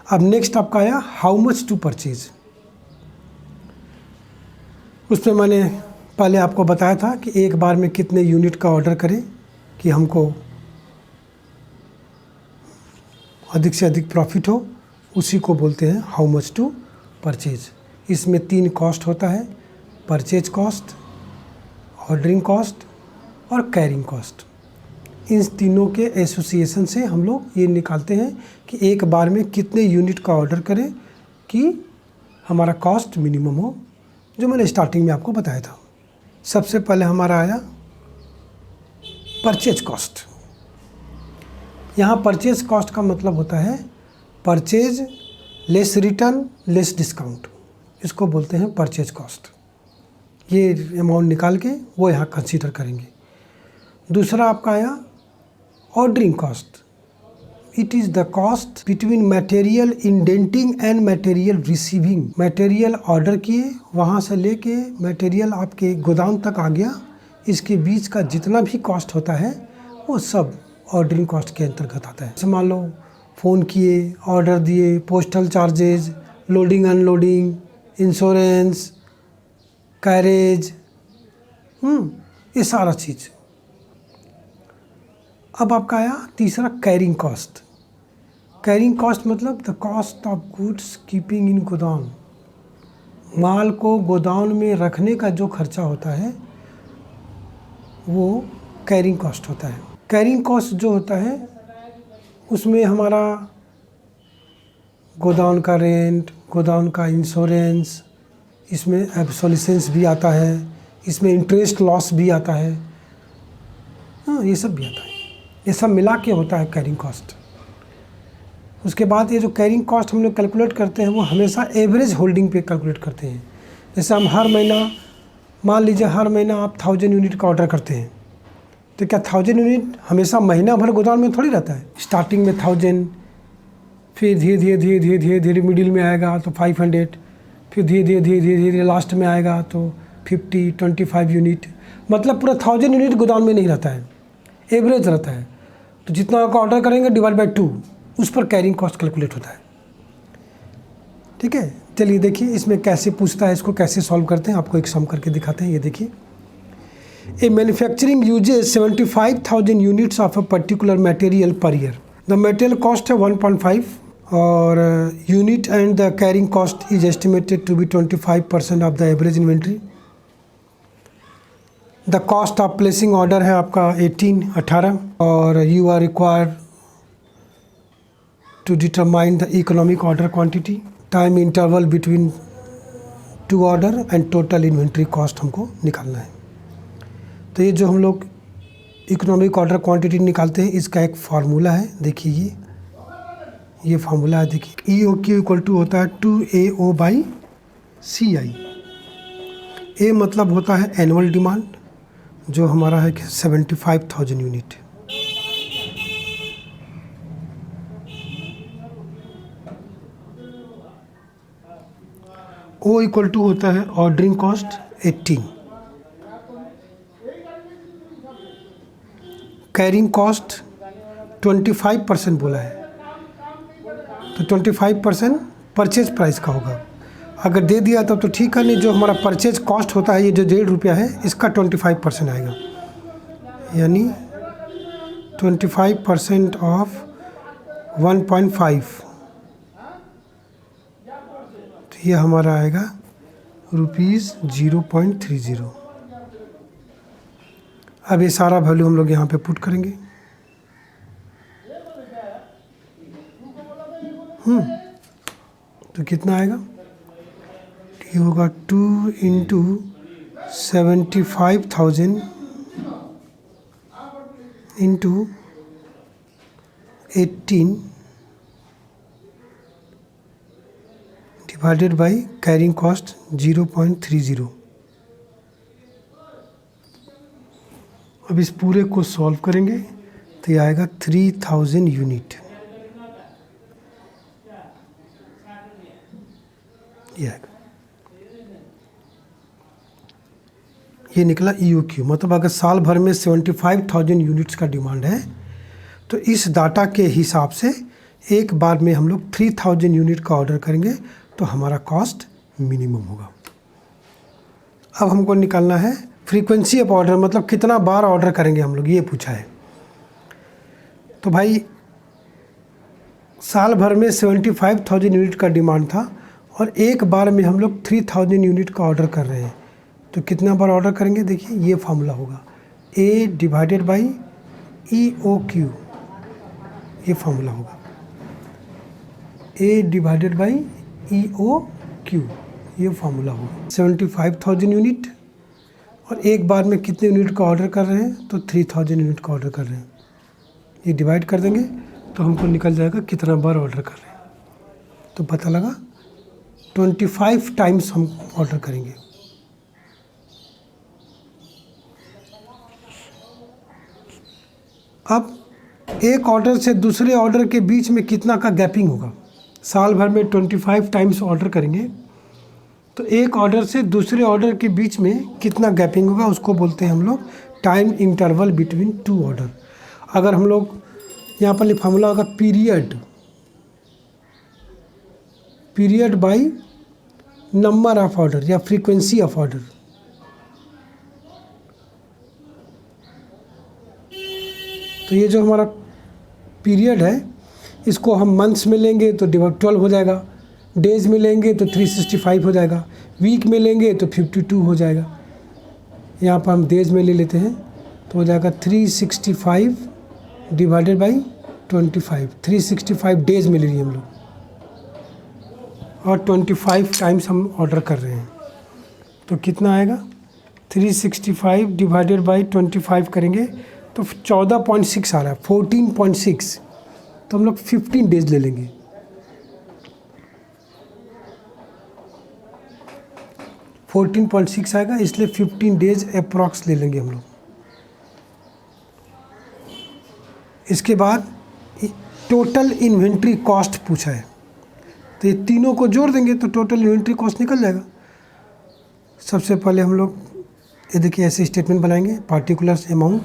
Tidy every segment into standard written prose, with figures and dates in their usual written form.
अब नेक्स्ट आपका आया हाउ मच टू परचेज। उसमें मैंने पहले आपको बताया था कि एक बार में कितने यूनिट का ऑर्डर करें कि हमको अधिक से अधिक प्रॉफिट हो, उसी को बोलते हैं हाउ मच टू परचेज। इसमें 3 कॉस्ट होता है, परचेज कॉस्ट, ऑर्डरिंग कॉस्ट और कैरिंग कॉस्ट। इन तीनों के एसोसिएशन से हम लोग ये निकालते हैं कि एक बार में कितने यूनिट का ऑर्डर करें कि हमारा कॉस्ट मिनिमम हो, जो मैंने स्टार्टिंग में आपको बताया था। सबसे पहले हमारा आया परचेज कॉस्ट। यहाँ परचेज कॉस्ट का मतलब होता है purchase less return less discount, इसको बोलते हैं परचेज कॉस्ट। ये अमाउंट निकाल के वो यहाँ कंसीडर करेंगे। दूसरा आपका आया ordering cost. It is the cost between material indenting and material receiving. Material order किए, वहाँ से लेके मटेरियल आपके गोदाम तक आ गया, इसके बीच का जितना भी कॉस्ट होता है वो सब ऑर्डरिंग कॉस्ट के अंतर्गत आता है। जैसे मान लो फ़ोन किए, ऑर्डर दिए, postal charges, loading unloading, insurance, carriage, ये सारा चीज़। अब आपका आया तीसरा कैरिंग कॉस्ट। कैरिंग कॉस्ट मतलब the cost of goods keeping in गोदाम। माल को गोदाम में रखने का जो खर्चा होता है वो कैरिंग कॉस्ट होता है। कैरिंग कॉस्ट जो होता है उसमें हमारा गोदाम का रेंट, गोदाम का इंश्योरेंस, इसमें एब्सोल्यूशंस भी आता है, इसमें इंटरेस्ट लॉस भी आता है, ये सब भी आता है। ये सब मिला के होता है कैरिंग कॉस्ट। उसके बाद ये जो कैरिंग कॉस्ट हम लोग कैलकुलेट करते हैं वो हमेशा एवरेज होल्डिंग पे कैलकुलेट करते हैं। जैसे हम हर महीना, मान लीजिए हर महीना आप 1000 यूनिट का ऑर्डर करते हैं, तो क्या 1000 यूनिट हमेशा महीना भर गोदाम में थोड़ी रहता है। स्टार्टिंग में 1000, फिर धीरे धीरे मिडिल में आएगा तो 500, फिर धीरे धीरे लास्ट में आएगा तो 50, 25 यूनिट, मतलब पूरा 1000 यूनिट गोदाम में नहीं रहता है, एवरेज रहता है। तो जितना आपका ऑर्डर करेंगे डिवाइड बाय 2, उस पर कैरिंग कॉस्ट कैलकुलेट होता है। ठीक है, चलिए देखिए इसमें कैसे पूछता है, इसको कैसे सॉल्व करते हैं, आपको एक सम करके दिखाते हैं। ये देखिए, a manufacturing uses 75,000 units of a particular material per year. The material cost है 1.5 और unit and the carrying cost is estimated to be 25% of the average inventory. The cost of placing order है आपका 18 और you are required to determine the economic order quantity, time interval between 2 order and total inventory cost हमको निकालना है। तो ये जो हम लोग इकोनॉमिक ऑर्डर क्वांटिटी निकालते हैं इसका एक फार्मूला है। देखिए ये फार्मूला है, देखिए EOQ इक्वल टू होता है 2AO/CI। ए मतलब होता है एनुअल डिमांड जो हमारा है कि 75,000 यूनिट। O इक्वल टू होता है ऑर्डरिंग कॉस्ट 18। कैरिंग कॉस्ट 25% बोला है, तो 25% परचेज प्राइस का होगा। अगर दे दिया तब तो ठीक है, नहीं जो हमारा परचेज कॉस्ट होता है ये जो 1.5 रुपया है इसका 25% आएगा, यानी 25% ऑफ 1.5, तो ये हमारा आएगा ₹0.30। अब ये सारा वैल्यू हम लोग यहाँ पे पुट करेंगे। तो कितना आएगा, ये होगा 2 × 75,000 × 18 डिवाइडेड बाई कैरिंग कॉस्ट 0.30। अब इस पूरे को सॉल्व करेंगे तो ये आएगा 3000 यूनिट। ये आएगा, ये निकला EOQ। मतलब अगर साल भर में 75,000 यूनिट्स का डिमांड है तो इस डाटा के हिसाब से एक बार में हम लोग 3000 यूनिट का ऑर्डर करेंगे तो हमारा कॉस्ट मिनिमम होगा। अब हमको निकालना है फ्रीक्वेंसी ऑफ ऑर्डर, मतलब कितना बार ऑर्डर करेंगे हम लोग, ये पूछा है। तो भाई साल भर में 75,000 यूनिट का डिमांड था और एक बार में हम लोग 3000 यूनिट का ऑर्डर कर रहे हैं, तो कितना बार ऑर्डर करेंगे? देखिए ये फार्मूला होगा A डिवाइडेड बाई EOQ, ये फार्मूला होगा A डिवाइडेड बाई EOQ, ये फार्मूला होगा। 75,000 यूनिट और एक बार में कितने यूनिट का ऑर्डर कर रहे हैं? तो 3000 यूनिट का ऑर्डर कर रहे हैं। ये डिवाइड कर देंगे तो हमको निकल जाएगा कितना बार ऑर्डर कर रहे हैं। तो पता लगा 25 टाइम्स हम ऑर्डर करेंगे। अब एक ऑर्डर से दूसरे ऑर्डर के बीच में कितना का गैपिंग होगा? साल भर में 25 टाइम्स ऑर्डर करेंगे तो एक ऑर्डर से दूसरे ऑर्डर के बीच में कितना गैपिंग होगा, उसको बोलते हैं हम लोग time interval between two order. अगर हम लोग यहाँ पर फार्मूला होगा period by number of order या फ्रीक्वेंसी ऑफ ऑर्डर। तो ये जो हमारा पीरियड है इसको हम मंथ्स में लेंगे तो 12 हो जाएगा, डेज में लेंगे तो 365 हो जाएगा, वीक में लेंगे तो 52 हो जाएगा। यहाँ पर हम डेज में ले लेते हैं तो हो जाएगा 365 डिवाइडेड बाई 25, 365 डेज में ले लिए हम लोग और 25 टाइम्स हम ऑर्डर कर रहे हैं। तो कितना आएगा? 365 डिवाइडेड बाई 25 करेंगे तो 14.6 आ रहा है, 14.6। तो हम लोग 15 डेज ले लेंगे। $14.6 आएगा, इसलिए 15 डेज अप्रॉक्स ले लेंगे हम लोग। इसके बाद टोटल इन्वेंट्री कॉस्ट पूछा है तो ये तीनों को जोड़ देंगे तो टोटल इन्वेंट्री कॉस्ट निकल जाएगा। सबसे पहले हम लोग ये देखिए ऐसे स्टेटमेंट बनाएंगे, पार्टिकुलर्स अमाउंट,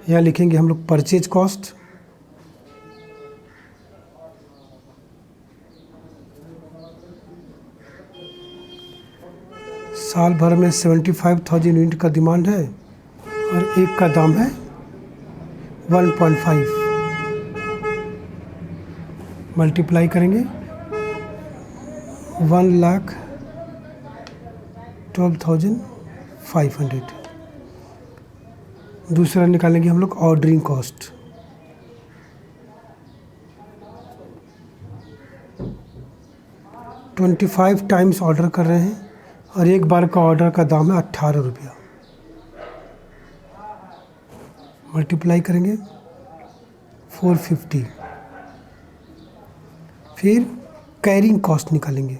यहाँ लिखेंगे हम लोग परचेज कॉस्ट, साल भर में 75,000 यूनिट का डिमांड है और एक का दाम है 1.5, मल्टीप्लाई करेंगे 1,12,500। दूसरा निकालेंगे हम लोग ऑर्डरिंग कॉस्ट, $25 टाइम्स ऑर्डर कर रहे हैं और एक बार का ऑर्डर का दाम है 18 रुपया, मल्टीप्लाई करेंगे 450। फिर कैरिंग कॉस्ट निकालेंगे,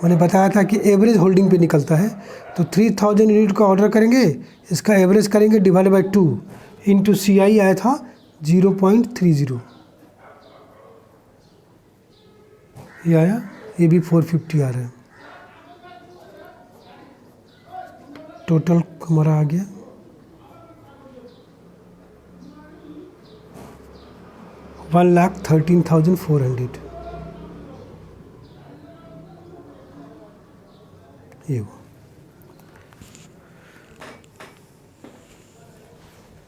मैंने बताया था कि एवरेज होल्डिंग पे निकलता है। तो 3000 यूनिट का ऑर्डर करेंगे, इसका एवरेज करेंगे डिवाइड बाई 2 इंटू CI आया था 0.30, ये आया, ये भी 450 आ रहा है। टोटल हमारा आ गया 1,13,400। ये हुआ।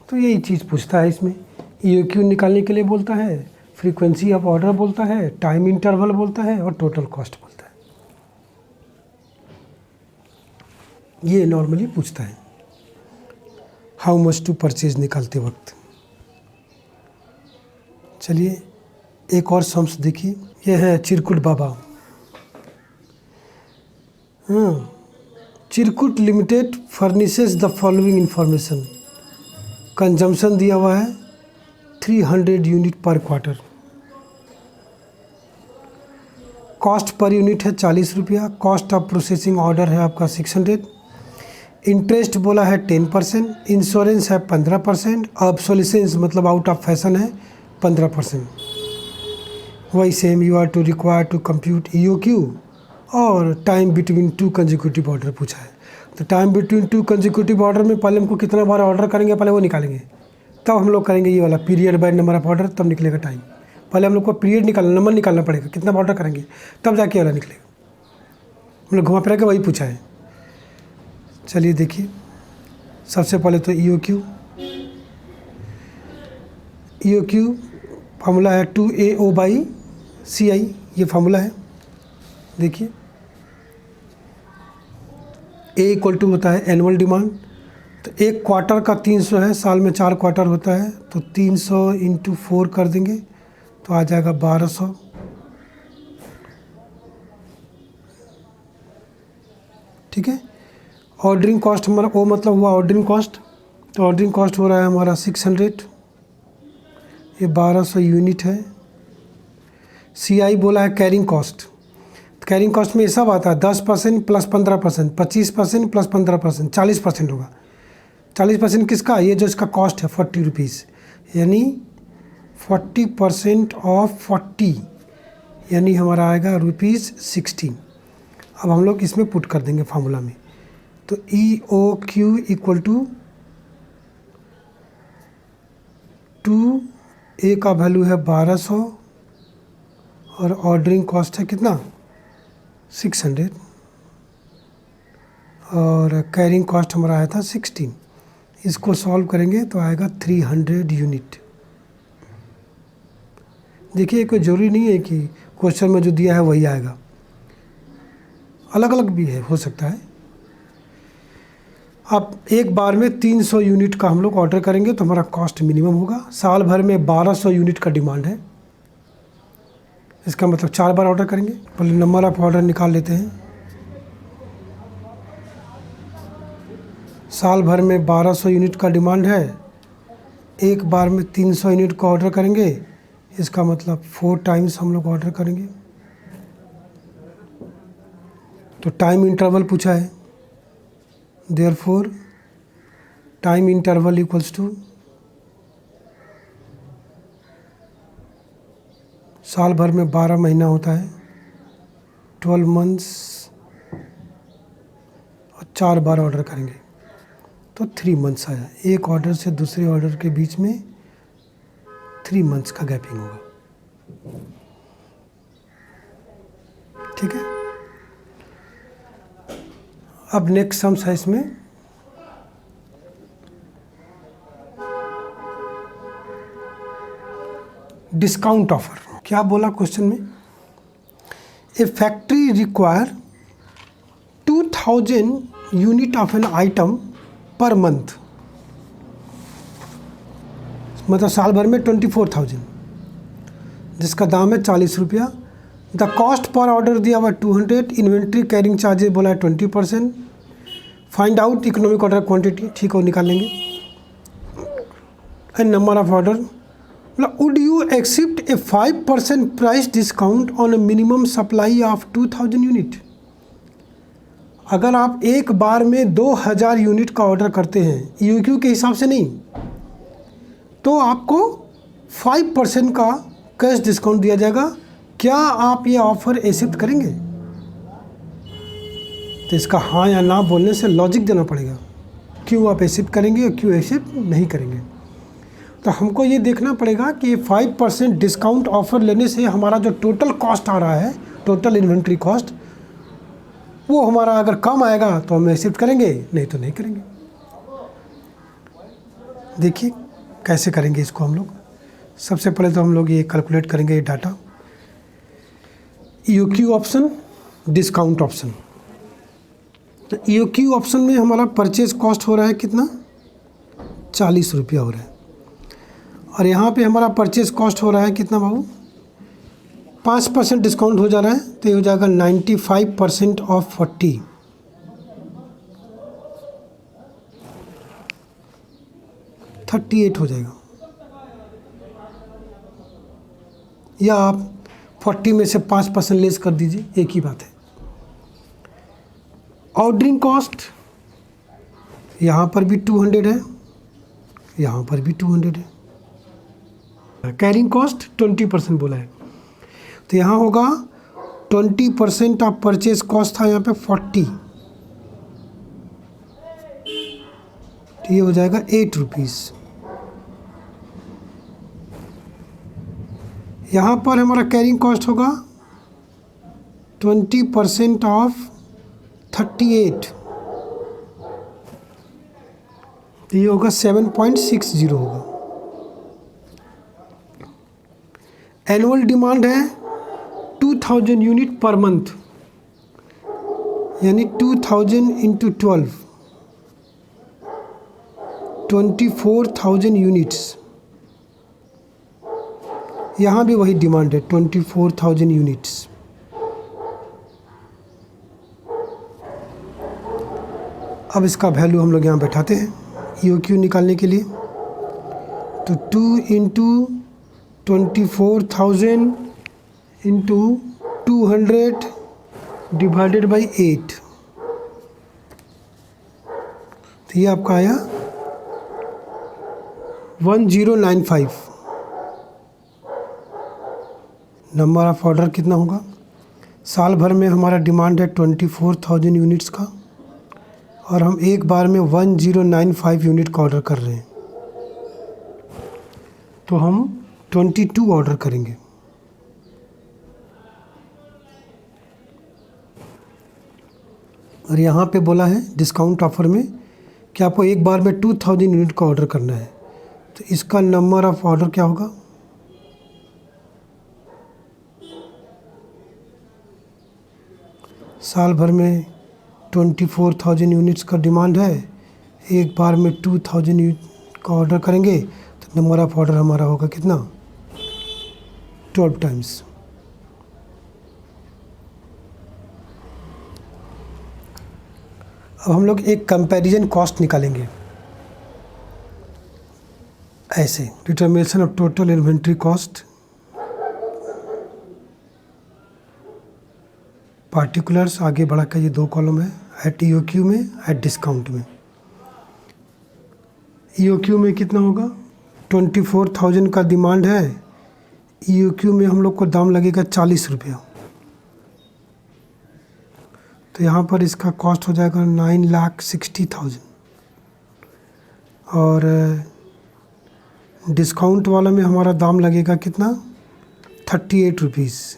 तो यही चीज़ पूछता है इसमें, EOQ निकालने के लिए बोलता है, फ्रीक्वेंसी ऑफ ऑर्डर बोलता है, टाइम इंटरवल बोलता है और टोटल कॉस्ट बोलता है। ये नॉर्मली पूछता है हाउ मच टू परचेज निकालते वक्त। चलिए एक और सम्स देखिए, ये है Chirkut Baba. Chirkut limited furnishes the following information. Consumption दिया हुआ है 300 यूनिट पर क्वार्टर, कॉस्ट पर यूनिट है 40 रुपया, कॉस्ट ऑफ प्रोसेसिंग ऑर्डर है आपका 600, इंटरेस्ट बोला है 10%, इंश्योरेंस है 15%, ऑब्सोलिसेंस मतलब आउट ऑफ फैशन है 15%। वही same you are to require to compute EOQ और टाइम बिटवीन 2 कंजिक्यूटिव ऑर्डर पूछा है। तो टाइम बिटवीन 2 कंजिक्यूटिव ऑर्डर में पहले हमको कितना बार ऑर्डर करेंगे पहले वो निकालेंगे। तब हम लोग करेंगे ये वाला period by number of order, तब निकलेगा टाइम। पहले हम लोग को पीरियड निकालना, नंबर निकालना पड़ेगा, कितना ऑर्डर करेंगे तब जाके वाला निकलेगा। हम लोग घुमा फिरा के वही पूछा है। चलिए देखिए, सबसे पहले तो EOQ फार्मूला है 2AO/CI, ये फार्मूला है। देखिए A = होता है एनुअल डिमांड, तो एक क्वार्टर का 300 है, साल में 4 क्वार्टर होता है, तो 300 × 4 कर देंगे तो आ जाएगा 1200। ठीक है। ऑर्डरिंग कॉस्ट हमारा O मतलब हुआ ऑर्डरिंग कॉस्ट, तो ऑर्डरिंग कॉस्ट हो रहा है हमारा 600, ये 1200 यूनिट है। CI बोला है कैरिंग कॉस्ट, कैरिंग कॉस्ट में ये सब आता है 10% + 15%, 25% + 15%, 40% होगा। 40% किसका? ये जो इसका कॉस्ट है 40 रुपीज़, यानी 40% ऑफ 40 यानी हमारा आएगा ₹16। अब हम लोग इसमें पुट कर देंगे फार्मूला में, तो EOQ = 2A का वैल्यू है 1200 और ऑर्डरिंग कॉस्ट है कितना 600 और कैरिंग कॉस्ट हमारा आया था 16। इसको सॉल्व करेंगे तो आएगा 300 यूनिट। देखिए कोई ज़रूरी नहीं है कि क्वेश्चन में जो दिया है वही आएगा, अलग अलग भी है, हो सकता है। अब एक बार में 300 यूनिट का हम लोग ऑर्डर करेंगे तो हमारा कॉस्ट मिनिमम होगा। साल भर में 1200 यूनिट का डिमांड है, इसका मतलब 4 बार ऑर्डर करेंगे। पहले नंबर ऑफ ऑर्डर निकाल लेते हैं। साल भर में 1200 यूनिट का डिमांड है, एक बार में 300 यूनिट का ऑर्डर करेंगे, इसका मतलब 4 टाइम्स हम लोग ऑर्डर करेंगे। तो टाइम इंटरवल पूछा है, देयरफॉर टाइम इंटरवल = साल भर में 12 महीना होता है, 12 मंथ्स, और 4 बार ऑर्डर करेंगे तो 3 मंथ्स आया। एक ऑर्डर से दूसरे ऑर्डर के बीच में 3 मंथ्स का गैपिंग होगा। ठीक है। अब नेक्स्ट सम्स है इसमें, डिस्काउंट ऑफर। क्या बोला क्वेश्चन में? A factory require 2000 unit of an item per month, मतलब साल भर में 24,000, जिसका दाम है 40 रुपया। द कॉस्ट पर ऑर्डर दिया हुआ 200, इन्वेंट्री कैरिंग चार्जेस बोला है 20%। Find out economic order quantity, ठीक हो निकाल लेंगे। एंड नंबर ऑफ ऑर्डर, मतलब would you accept a 5% price discount on a minimum supply of 2000 unit. अगर आप एक बार में 2000 यूनिट का ऑर्डर करते हैं EOQ के हिसाब से नहीं, तो आपको 5% का कैश डिस्काउंट दिया जाएगा। क्या आप ये ऑफ़र एक्सेप्ट करेंगे? तो इसका हाँ या ना बोलने से लॉजिक देना पड़ेगा, क्यों आप एक्सेप्ट करेंगे और क्यों एक्सेप्ट नहीं करेंगे। तो हमको ये देखना पड़ेगा कि 5% डिस्काउंट ऑफ़र लेने से हमारा जो टोटल कॉस्ट आ रहा है, टोटल इन्वेंट्री कॉस्ट, वो हमारा अगर कम आएगा तो हम एक्सेप्ट करेंगे, नहीं तो नहीं करेंगे। देखिए कैसे करेंगे इसको हम लोग। सबसे पहले तो हम लोग ये कैलकुलेट करेंगे ये data, EOQ option, discount option. तो EOQ ऑप्शन में हमारा परचेज कॉस्ट हो रहा है कितना 40 रुपया हो रहा है, और यहाँ पे हमारा परचेज कॉस्ट हो रहा है कितना बाबू 5% डिस्काउंट हो जा रहा है, तो ये हो जाएगा 95% ऑफ 40, 38 हो जाएगा। या आप 40 में से 5% लेस कर दीजिए, एक ही बात है। ऑर्डरिंग कॉस्ट यहाँ पर भी 200 है, यहाँ पर भी 200 है। कैरिंग कॉस्ट 20% बोला है, तो यहाँ होगा 20% ऑफ परचेज कॉस्ट था यहाँ पे 40, तो ये हो जाएगा 8 रुपीज़। यहाँ पर हमारा कैरिंग कॉस्ट होगा 20% ऑफ 38, तो ये होगा 7.60 होगा। एनुअल डिमांड है 2000 यूनिट पर मंथ, यानी 2000 इंटू 12, 24,000 यूनिट्स। यहाँ भी वही डिमांड है 24,000 यूनिट्स। अब इसका वैल्यू हम लोग यहाँ बैठाते हैं EOQ निकालने के लिए। तो 2 इंटू 24,000 इंटू 200 डिवाइडेड बाई 8, तो ये आपका आया 1095। नंबर ऑफ ऑर्डर कितना होगा? साल भर में हमारा डिमांड है 24,000 यूनिट्स का, और हम एक बार में 1095 यूनिट का ऑर्डर कर रहे हैं, तो हम 22 ऑर्डर करेंगे। और यहाँ पे बोला है डिस्काउंट ऑफर में कि आपको एक बार में 2000 यूनिट का ऑर्डर करना है, तो इसका नंबर ऑफ ऑर्डर क्या होगा? साल भर में 24,000 यूनिट्स का डिमांड है, एक बार में 2000 यूनिट का ऑर्डर करेंगे, तो नंबर ऑफ ऑर्डर हमारा होगा कितना? 12 टाइम्स। अब हम लोग एक कंपैरिजन कॉस्ट निकालेंगे ऐसे, determination of total inventory cost, particulars आगे बढ़ा के ये 2 कॉलम है, एट EOQ में, एट डिस्काउंट में। EOQ में कितना होगा? 24,000 का डिमांड है, EOQ में हम लोग को दाम लगेगा 40 रुपया, तो यहाँ पर इसका कॉस्ट हो जाएगा 9,60,000। और डिस्काउंट वाला में हमारा दाम लगेगा कितना? 38 रुपीज़,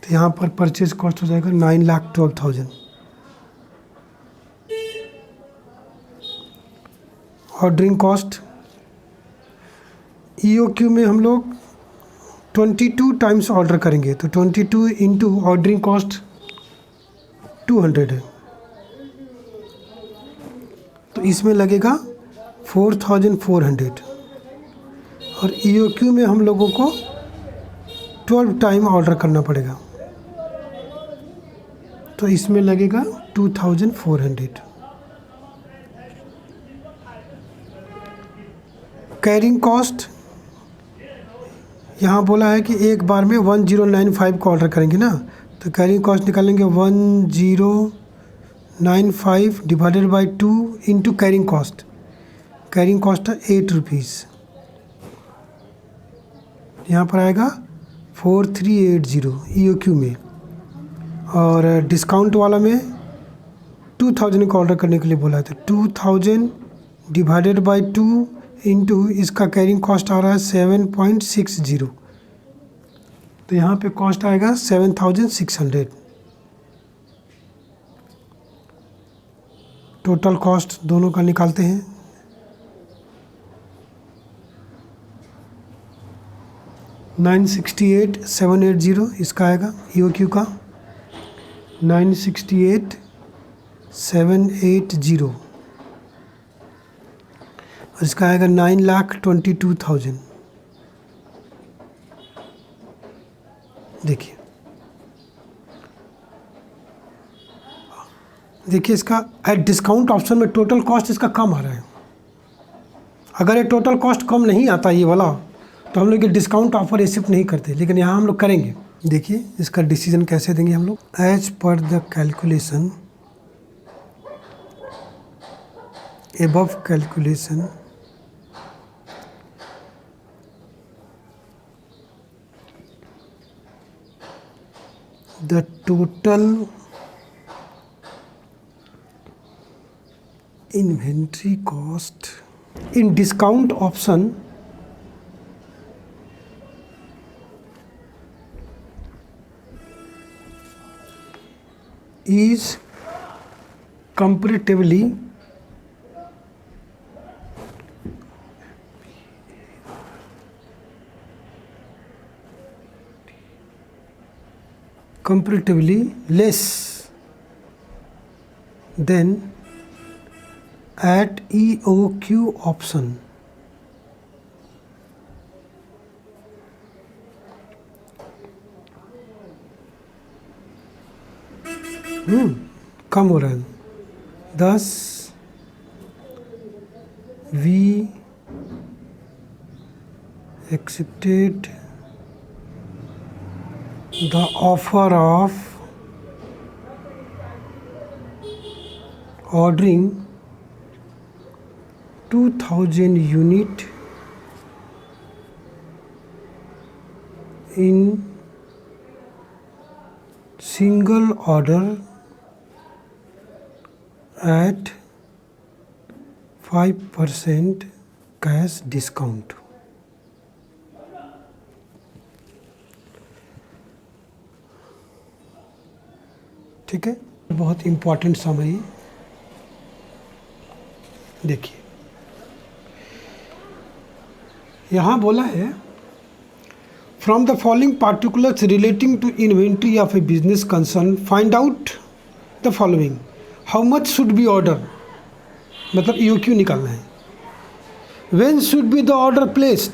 तो यहाँ पर परचेज कॉस्ट हो जाएगा 9,12,000। ऑर्डरिंग कॉस्ट EOQ में हम लोग 22 टाइम्स ऑर्डर करेंगे, तो 22 इंटू ऑर्डरिंग कॉस्ट 200 है, तो इसमें लगेगा 4,400। और EOQ में हम लोगों को 12 टाइम ऑर्डर करना पड़ेगा, तो इसमें लगेगा 2,400। कैरिंग कॉस्ट यहाँ बोला है कि एक बार में 1095 का ऑर्डर करेंगे ना, तो कैरिंग कॉस्ट निकालेंगे 1095 divided by 2 into carrying cost. Carrying cost है 8 रुपीज़, यहाँ पर आएगा 4380 EOQ में। और डिस्काउंट वाला में 2000 का ऑर्डर करने के लिए बोला है, तो 2000 डिवाइडेड बाई 2 इंटू इसका कैरिंग कॉस्ट आ रहा है 7.60, तो यहाँ पे कॉस्ट आएगा 7,600। टोटल कॉस्ट दोनों का निकालते हैं। $968,780 इसका आएगा EOQ का, 968,780, और इसका आएगा 9,22,000। देखिए इसका एट डिस्काउंट ऑप्शन में टोटल कॉस्ट इसका कम आ रहा है। अगर ये टोटल कॉस्ट कम नहीं आता ये वाला, तो हम लोग ये डिस्काउंट ऑफर एक्सेप्ट नहीं करते, लेकिन यहाँ हम लोग करेंगे। देखिए इसका डिसीजन कैसे देंगे हम लोग। एज पर the calculation, above calculation, the total inventory cost in discount option is comparatively less than at EOQ option. कम हो रहा है, thus we accepted the offer of ordering 2000 unit in single order at 5% cash discount. ठीक है, बहुत important सम है ये। देखिए यहाँ बोला है from the following particulars relating to inventory of a business concern find out the following. How much should be order, मतलब EOQ निकालना है। When should be the order placed,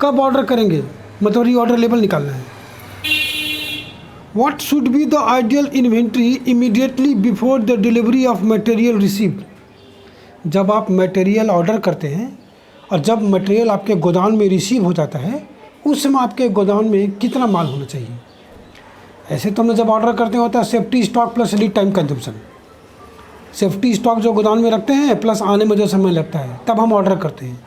कब ऑर्डर करेंगे, मतलब रीऑर्डर लेवल निकालना है। What should be the ideal inventory immediately before the delivery of material received, जब आप मटेरियल ऑर्डर करते हैं और जब मटेरियल आपके गोदाम में रिसीव हो जाता है उस समय आपके गोदाम में कितना माल होना चाहिए। ऐसे तो हमने जब ऑर्डर करते हैं होता है safety stock plus lead time consumption. Safety stock जो गोदाम में रखते हैं प्लस आने में जो समय लगता है तब हम ऑर्डर करते हैं।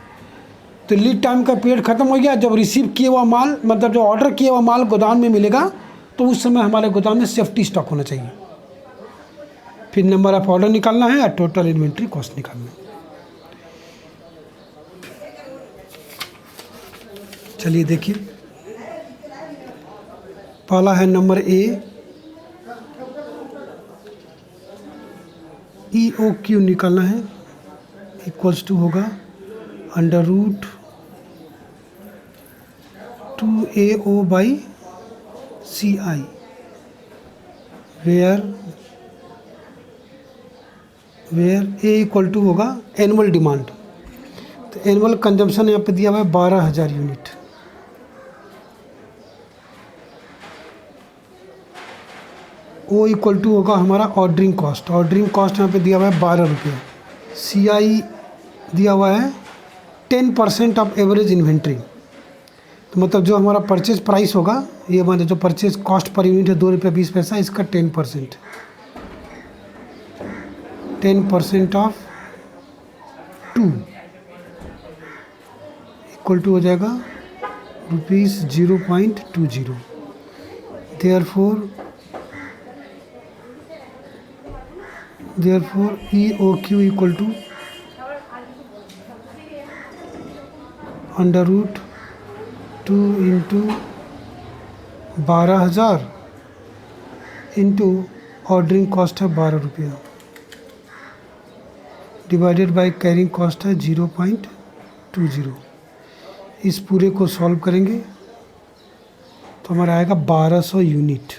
तो लीड टाइम का पीरियड ख़त्म हो गया, जब रिसीव किया हुआ माल, मतलब जो ऑर्डर किया हुआ माल गोदाम में मिलेगा तो उस समय हमारे गोदाम में सेफ्टी स्टॉक होना चाहिए। फिर नंबर ऑफ ऑर्डर निकालना है और टोटल इन्वेंट्री कॉस्ट निकालना है। चलिए देखिए, पहला है नंबर ए, EOQ निकालना है, इक्वल्स टू होगा under root 2AO by CI, where A equal to होगा एनुअल डिमांड। तो एनुअल कंजम्पशन यहाँ पे दिया हुआ है 12,000 यूनिट। O इक्वल टू होगा हमारा ऑर्डरिंग कॉस्ट। ऑर्डरिंग कॉस्ट यहाँ पे दिया हुआ है 12 रुपये। CI दिया हुआ है 10% ऑफ एवरेज इन्वेंट्री। तो मतलब जो हमारा परचेज प्राइस होगा, ये मतलब जो परचेज कॉस्ट पर यूनिट है 2 रुपये 20 पैसा, इसका 10% ऑफ 2 इक्वल टू हो जाएगा ₹0.20। therefore EOQ equal to under root 2 into 12,000 into ordering cost है 12 रुपया डिवाइडेड बाय कैरिंग कॉस्ट है 0.20। इस पूरे को सॉल्व करेंगे तो हमारा आएगा 1200 यूनिट।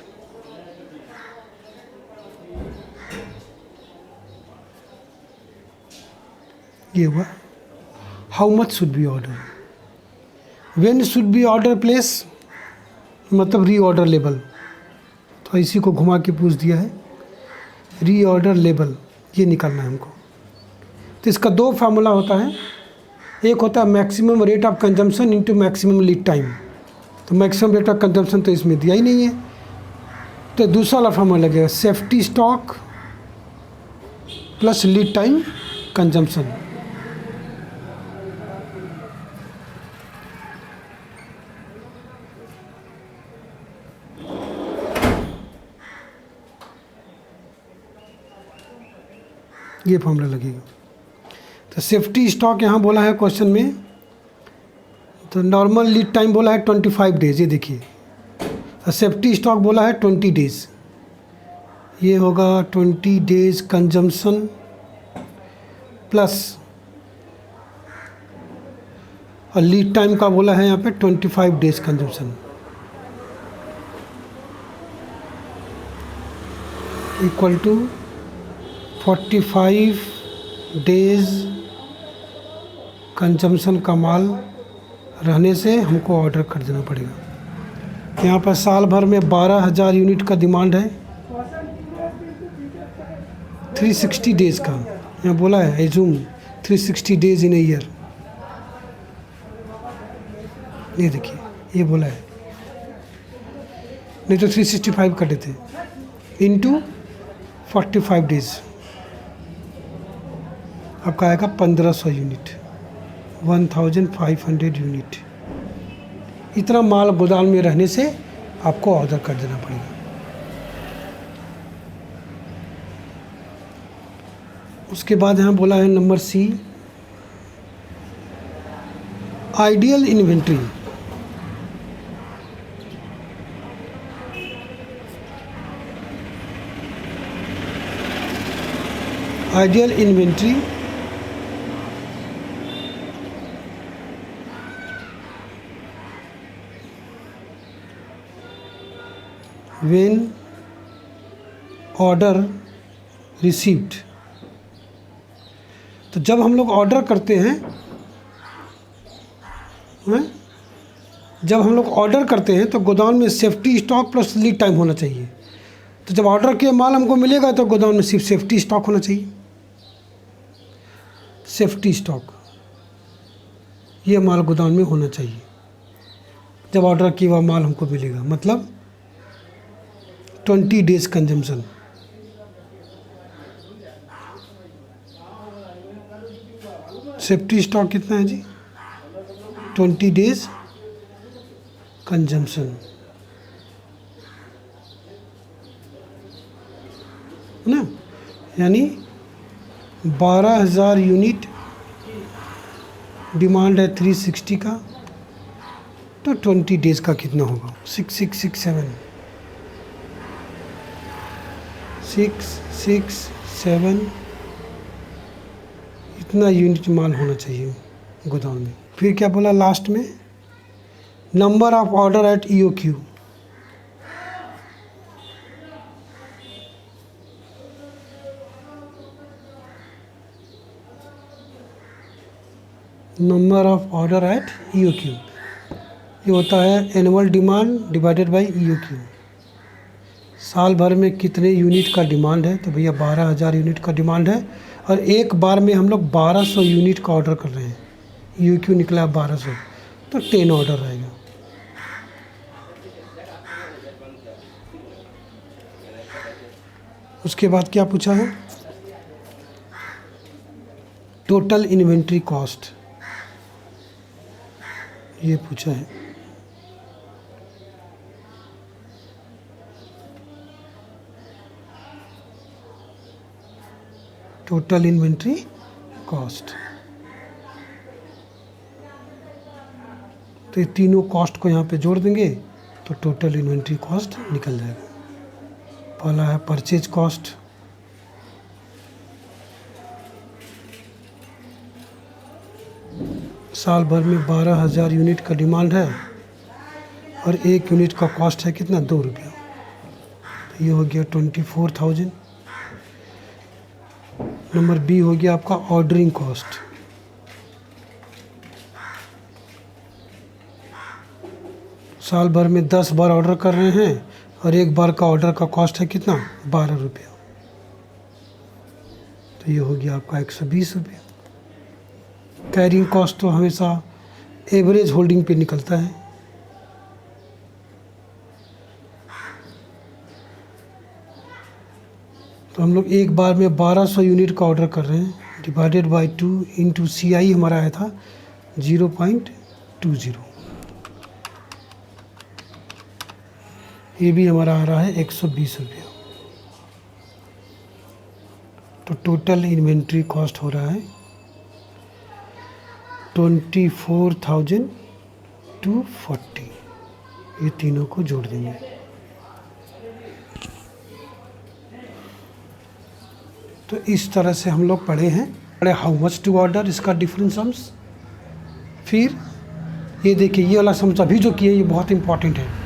ये हुआ how much should be order. When should be order place, मतलब री ऑर्डर लेवल। तो इसी को घुमा के पूछ दिया है, री ऑर्डर लेवल ये निकालना है हमको। तो इसका 2 फार्मूला होता है, एक होता है maximum rate of consumption into maximum lead time. तो मैक्सिमम रेट ऑफ कंजम्पशन तो इसमें दिया ही नहीं है, तो दूसरा वाला फार्मूला लगेगा safety stock plus lead time consumption. ये फॉर्मूला लगेगा। तो सेफ्टी स्टॉक यहाँ बोला है क्वेश्चन में, तो नॉर्मल लीड टाइम बोला है 25 डेज, ये देखिए। तो सेफ्टी स्टॉक बोला है 20 डेज, ये होगा 20 डेज कंजम्पशन प्लस, और लीड टाइम का बोला है यहाँ पे 25 days consumption, equal to 45 days consumption का माल रहने से हमको ऑर्डर कर देना पड़ेगा। यहाँ पर साल भर में 12,000 यूनिट का डिमांड है, 360 डेज़ का यहाँ बोला है, assume 360 days in a year. ये देखिए ये बोला है, नहीं तो 365 कटे थे, इंटू 45 डेज़ आपका आएगा 1500 यूनिट, 1500 यूनिट। इतना माल गोदाम में रहने से आपको ऑर्डर कर देना पड़ेगा। उसके बाद यहाँ बोला है number C, ideal inventory. Ideal inventory when order received. तो जब हम लोग ऑर्डर करते हैं, जब हम लोग ऑर्डर करते हैं तो गोदाम में safety stock plus lead time होना चाहिए। तो जब ऑर्डर किया माल हमको मिलेगा तो गोदाम में सिर्फ सेफ्टी स्टॉक होना चाहिए। सेफ्टी स्टॉक, ये माल गोदाम में होना चाहिए जब ऑर्डर किया हुआ माल हमको मिलेगा, मतलब 20 डेज कंजम्पशन। सेफ्टी स्टॉक कितना है जी? 20 डेज कंजम्पशन, है ना। यानी 12,000 यूनिट डिमांड है 360 का, तो 20 डेज का कितना होगा? 6667 667, इतना यूनिट माल होना चाहिए गोदाम में। फिर क्या बोला लास्ट में? Number of order at EOQ। Number of order at EOQ, ये होता है annual demand divided by EOQ। साल भर में कितने यूनिट का डिमांड है? तो भैया 12,000 यूनिट का डिमांड है, और एक बार में हम लोग 1200 यूनिट का ऑर्डर कर रहे हैं। EOQ निकला 1200, तो 10 ऑर्डर रहेगा। उसके बाद क्या पूछा है? टोटल इन्वेंट्री कॉस्ट, ये पूछा है। टोटल इन्वेंट्री कॉस्ट, तो ये तीनों कॉस्ट को यहाँ पे जोड़ देंगे तो टोटल इन्वेंट्री कॉस्ट निकल जाएगा। पहला है परचेज कॉस्ट, साल भर में 12,000 यूनिट का डिमांड है और एक यूनिट का कॉस्ट है कितना? 2 रुपया, तो ये हो गया 24,000। नंबर बी हो गया आपका ऑर्डरिंग कॉस्ट, साल भर में 10 बार ऑर्डर कर रहे हैं और एक बार का ऑर्डर का कॉस्ट है कितना? 12 रुपया, तो ये हो गया आपका 120 रुपया। कैरिंग कॉस्ट तो हमेशा एवरेज होल्डिंग पे निकलता है, तो हम लोग एक बार में 1200 यूनिट का ऑर्डर कर रहे हैं, डिवाइडेड बाय 2 इंटू CI हमारा आया था 0.20, ये भी हमारा आ रहा है 120 रुपया। तो टोटल इन्वेंट्री कॉस्ट हो रहा है 24,240, ये तीनों को जोड़ देंगे। तो इस तरह से हम लोग पढ़े हैं। पढ़े हाउ मच टू ऑर्डर, इसका डिफरेंट सम्स। फिर ये देखिए, ये वाला सम्स अभी जो किए ये बहुत इंपॉर्टेंट है।